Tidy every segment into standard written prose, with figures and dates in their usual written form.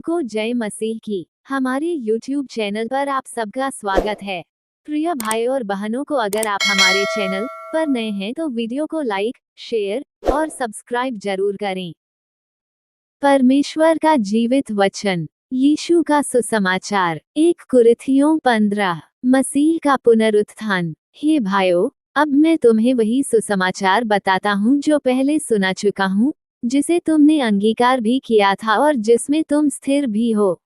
को जय मसीह की हमारे YouTube चैनल पर आप सबका स्वागत है। प्रिय भाई और बहनों को, अगर आप हमारे चैनल पर नए हैं तो वीडियो को लाइक, शेयर और सब्सक्राइब जरूर करें। परमेश्वर का जीवित वचन, यीशु का सुसमाचार, 1 कुरिन्थियों 15, मसीह का पुनरुत्थान। हे भाइयों, अब मैं तुम्हें वही सुसमाचार बताता हूँ जो पहले सुना चुका हूँ, जिसे तुमने अंगीकार भी किया था और जिसमें तुम स्थिर भी हो।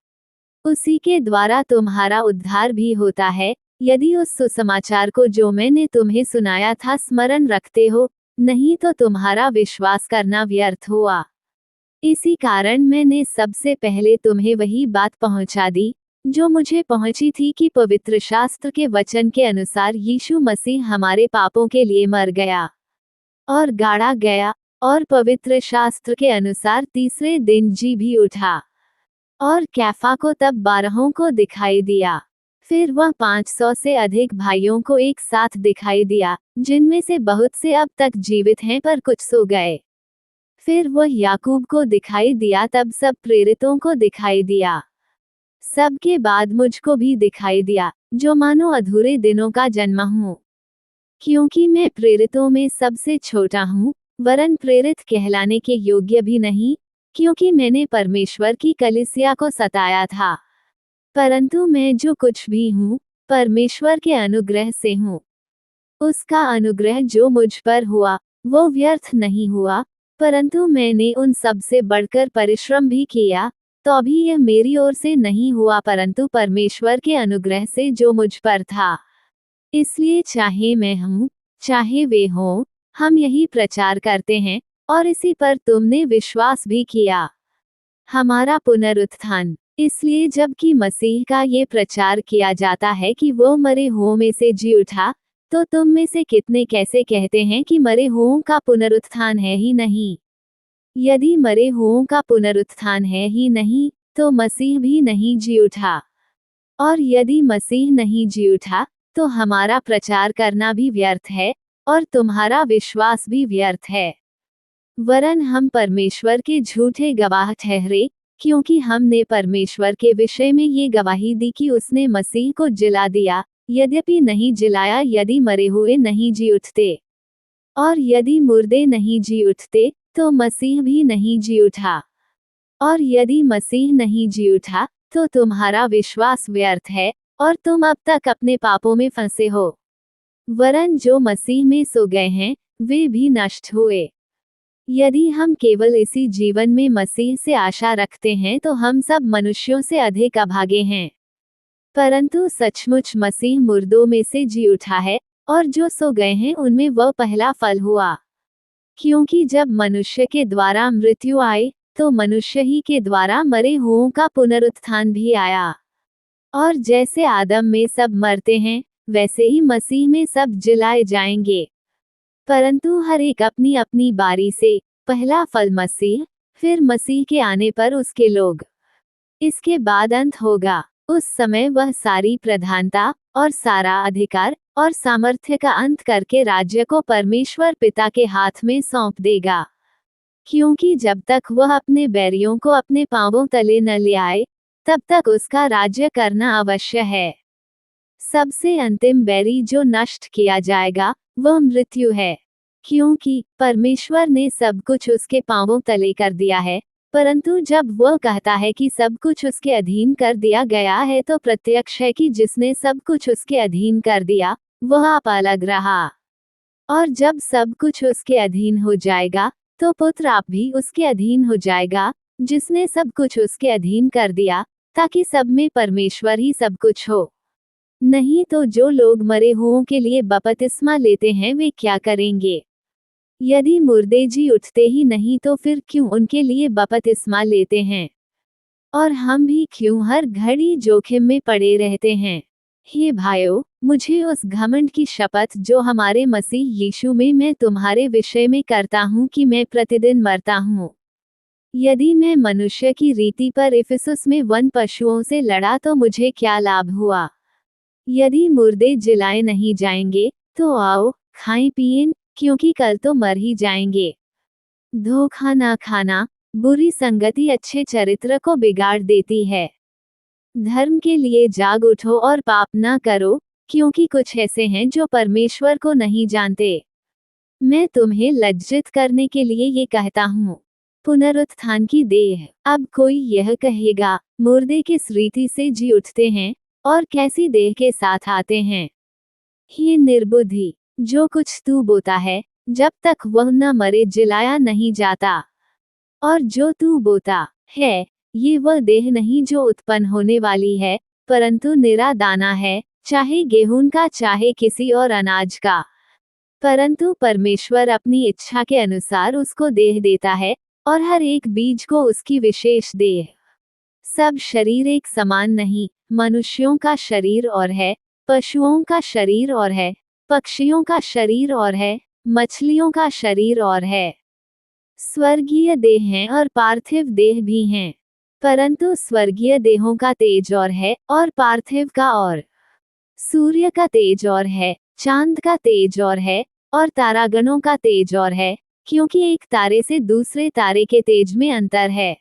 उसी के द्वारा तुम्हारा उद्धार भी होता है, यदि उस सुसमाचार को जो मैंने तुम्हें सुनाया था स्मरण रखते हो, नहीं तो तुम्हारा विश्वास करना व्यर्थ हुआ। इसी कारण मैंने सबसे पहले तुम्हें वही बात पहुंचा दी, जो मुझे पहुंची थी, कि पवित्र शास्त्र के वचन के अनुसार यीशु मसीह हमारे पापों के लिए मर गया और गाड़ा गया, और पवित्र शास्त्र के अनुसार तीसरे दिन जी भी उठा। और कैफा को तब 12 को दिखाई दिया। फिर वह 500 से अधिक भाइयों को एक साथ दिखाई दिया, जिनमें से बहुत से अब तक जीवित हैं पर कुछ सो गए। फिर वह याकूब को दिखाई दिया, तब सब प्रेरितों को दिखाई दिया। सबके बाद मुझको भी दिखाई दिया, जो मानो अधूरे दिनों का जन्मा हूँ, क्योंकि मैं प्रेरितों में सबसे छोटा हूँ, वरन प्रेरित कहलाने के योग्य भी नहीं, क्योंकि मैंने परमेश्वर की कलीसिया को सताया था। परंतु मैं जो कुछ भी हूँ, परमेश्वर के अनुग्रह से हूँ। उसका अनुग्रह जो मुझ पर हुआ, वो व्यर्थ नहीं हुआ, परंतु मैंने उन सब से बढ़कर परिश्रम भी किया, तो भी यह मेरी ओर से नहीं हुआ, परंतु परमेश्वर के अनुग्रह से जो मुझ पर था। इसलिए चाहे मैं हूँ, चाहे वे हों, हम यही प्रचार करते हैं, और इसी पर तुमने विश्वास भी किया। हमारा पुनरुत्थान। इसलिए जबकि मसीह का ये प्रचार किया जाता है कि वो मरे हुओं में से जी उठा, तो तुम में से कितने कैसे कहते हैं कि मरे हुओं का पुनरुत्थान है ही नहीं? यदि मरे हुओं का पुनरुत्थान है ही नहीं, तो मसीह भी नहीं जी उठा। और यदि मसीह नहीं जी उठा, तो हमारा प्रचार करना भी व्यर्थ है, और तुम्हारा विश्वास भी व्यर्थ है। वरन हम परमेश्वर के झूठे गवाह ठहरे, क्योंकि हमने परमेश्वर के विषय में ये गवाही दी कि उसने मसीह को जिला दिया, यद्यपि नहीं जिलाया, यदि मरे हुए नहीं जी उठते। और यदि मुर्दे नहीं जी उठते, तो मसीह भी नहीं जी उठा। और यदि मसीह नहीं जी उठा, तो तुम्हारा विश्वास व्यर्थ है, और तुम अब तक अपने पापों में फंसे हो। वरन जो मसीह में सो गए हैं, वे भी नष्ट हुए। यदि हम केवल इसी जीवन में मसीह से आशा रखते हैं, तो हम सब मनुष्यों से अधिक अभागे हैं। परंतु सचमुच मसीह मुर्दों में से जी उठा है, और जो सो गए हैं उनमें वह पहला फल हुआ। क्योंकि जब मनुष्य के द्वारा मृत्यु आई, तो मनुष्य ही के द्वारा मरे हुओं का पुनरुत्थान भी आया। और जैसे आदम में सब मरते हैं, वैसे ही मसीह में सब जिलाए जाएंगे। परंतु हर एक अपनी अपनी बारी से, पहला फल मसीह, फिर मसीह के आने पर उसके लोग। इसके बाद अंत होगा। उस समय वह सारी प्रधानता और सारा अधिकार और सामर्थ्य का अंत करके राज्य को परमेश्वर पिता के हाथ में सौंप देगा। क्योंकि जब तक वह अपने बैरियों को अपने पांवों तले न ले आए, तब तक उसका राज्य करना अवश्य है। सबसे अंतिम बैरी जो नष्ट किया जाएगा, वह मृत्यु है। क्योंकि परमेश्वर ने सब कुछ उसके पांवों तले कर दिया है, परंतु जब वह कहता है कि सब कुछ उसके अधीन कर दिया गया है, तो प्रत्यक्ष है कि जिसने सब कुछ उसके अधीन कर दिया, वह आप अलग रहा। और जब सब कुछ उसके अधीन हो जाएगा, तो पुत्र आप भी उसके अधीन हो जाएगा, जिसने सब कुछ उसके अधीन कर दिया, ताकि सब में परमेश्वर ही सब कुछ हो। नहीं तो जो लोग मरे हुओं के लिए बपतिस्मा लेते हैं, वे क्या करेंगे? यदि मुर्दे जी उठते ही नहीं, तो फिर क्यों उनके लिए बपतिस्मा लेते हैं? और हम भी क्यों हर घड़ी जोखिम में पड़े रहते हैं? हे भाइयों, मुझे उस घमंड की शपथ जो हमारे मसीह यीशु में मैं तुम्हारे विषय में करता हूँ कि मैं प्रतिदिन मरता हूँ। यदि मैं मनुष्य की रीति पर इफिसुस में वन पशुओं से लड़ा, तो मुझे क्या लाभ हुआ? यदि मुर्दे जिलाए नहीं जाएंगे, तो आओ, खाएं पिएं, क्योंकि कल तो मर ही जाएंगे। धोखा ना खाना, बुरी संगति अच्छे चरित्र को बिगाड़ देती है। धर्म के लिए जाग उठो और पाप ना करो, क्योंकि कुछ ऐसे हैं जो परमेश्वर को नहीं जानते। मैं तुम्हें लज्जित करने के लिए ये कहता हूँ। पुनरुत्थान की देह। अब कोई यह कहेगा, मुर्दे किस रीति से जी उठते हैं और कैसी देह के साथ आते हैं। हे निर्बुद्धि, जो कुछ तू बोता है, जब तक वह न मरे जिलाया नहीं जाता। और जो तू बोता है, ये वह देह नहीं जो उत्पन्न होने वाली है, परंतु निरा दाना है, चाहे गेहूं का चाहे किसी और अनाज का। परंतु परमेश्वर अपनी इच्छा के अनुसार उसको देह देता है, और हर एक बीज को उसकी विशेष देह। सब शरीर एक समान नहीं, मनुष्यों का शरीर और है, पशुओं का शरीर और है, पक्षियों का शरीर और है, मछलियों का शरीर और है। स्वर्गीय देह हैं और पार्थिव देह भी हैं, परंतु स्वर्गीय देहों का तेज और है और पार्थिव का और। सूर्य का तेज और है, चांद का तेज और है, और तारागणों का तेज और है, क्योंकि एक तारे से दूसरे तारे के तेज में अंतर है।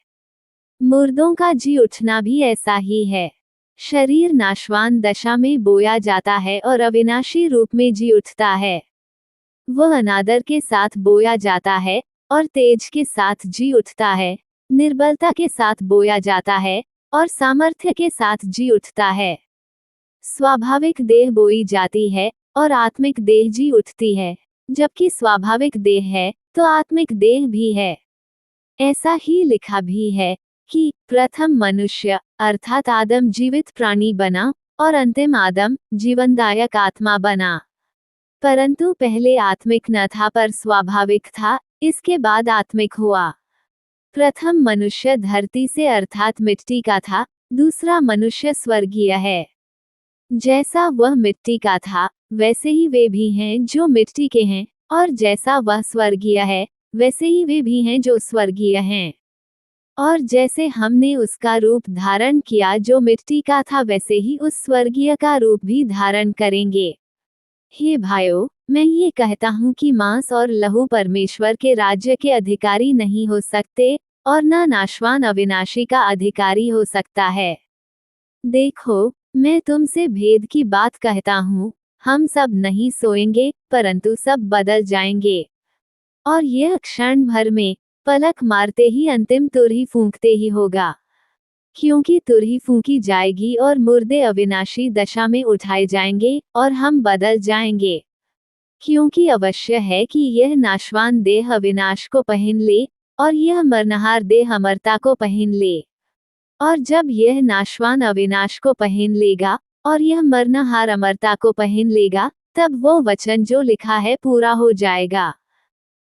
मुर्दों का जी उठना भी ऐसा ही है। शरीर नाशवान दशा में बोया जाता है और अविनाशी रूप में जी उठता है। वह अनादर के साथ बोया जाता है और तेज के साथ जी उठता है, निर्बलता के साथ बोया जाता है और सामर्थ्य के साथ जी उठता है। स्वाभाविक देह बोई जाती है और आत्मिक देह जी उठती है। जबकि स्वाभाविक देह है तो आत्मिक देह भी है। ऐसा ही लिखा भी है कि प्रथम मनुष्य अर्थात आदम जीवित प्राणी बना और अंतिम आदम जीवनदायक आत्मा बना। परंतु पहले आत्मिक न था पर स्वाभाविक था, इसके बाद आत्मिक हुआ। प्रथम मनुष्य धरती से अर्थात मिट्टी का था, दूसरा मनुष्य स्वर्गीय है। जैसा वह मिट्टी का था, वैसे ही वे भी हैं जो मिट्टी के हैं, और जैसा वह स्वर्गीय है, वैसे ही वे भी हैं जो स्वर्गीय हैं। और जैसे हमने उसका रूप धारण किया जो मिट्टी का था, वैसे ही उस स्वर्गीय का रूप भी धारण करेंगे। हे भाइयों, मैं ये कहता हूँ कि मांस और लहू परमेश्वर के राज्य के अधिकारी नहीं हो सकते, और न नाशवान अविनाशी का अधिकारी हो सकता है। देखो, मैं तुमसे भेद की बात कहता हूँ, हम सब नहीं सोएंगे, परंतु सब बदल जाएंगे। और यह क्षण भर में, पलक मारते ही अंतिम तुरही फूंकते ही होगा। क्योंकि तुरही फूंकी जाएगी और मुर्दे अविनाशी दशा में उठाए जाएंगे और हम बदल जाएंगे। क्योंकि अवश्य है कि यह नाशवान देह अविनाश को पहन ले, और यह मरनहार देह अमरता को पहन ले। और जब यह नाशवान अविनाश को पहन लेगा और यह मरनहार अमरता को पहन लेगा, तब वो वचन जो लिखा है पूरा हो जाएगा।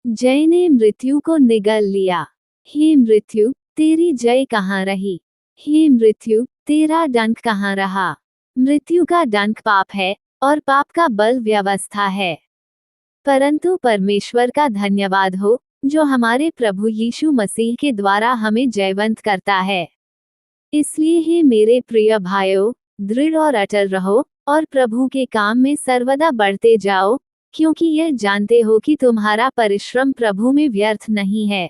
जय ने मृत्यु को निगल लिया। हे मृत्यु, तेरी जय कहाँ रही? हे मृत्यु, तेरा डंक कहाँ रहा? मृत्यु का डंक पाप है और पाप का बल व्यवस्था है। परंतु परमेश्वर का धन्यवाद हो, जो हमारे प्रभु यीशु मसीह के द्वारा हमें जयवंत करता है। इसलिए हे मेरे प्रिय भाइयों, दृढ़ और अटल रहो और प्रभु के काम में सर्वदा बढ़ते जाओ, क्योंकि यह जानते हो कि तुम्हारा परिश्रम प्रभु में व्यर्थ नहीं है।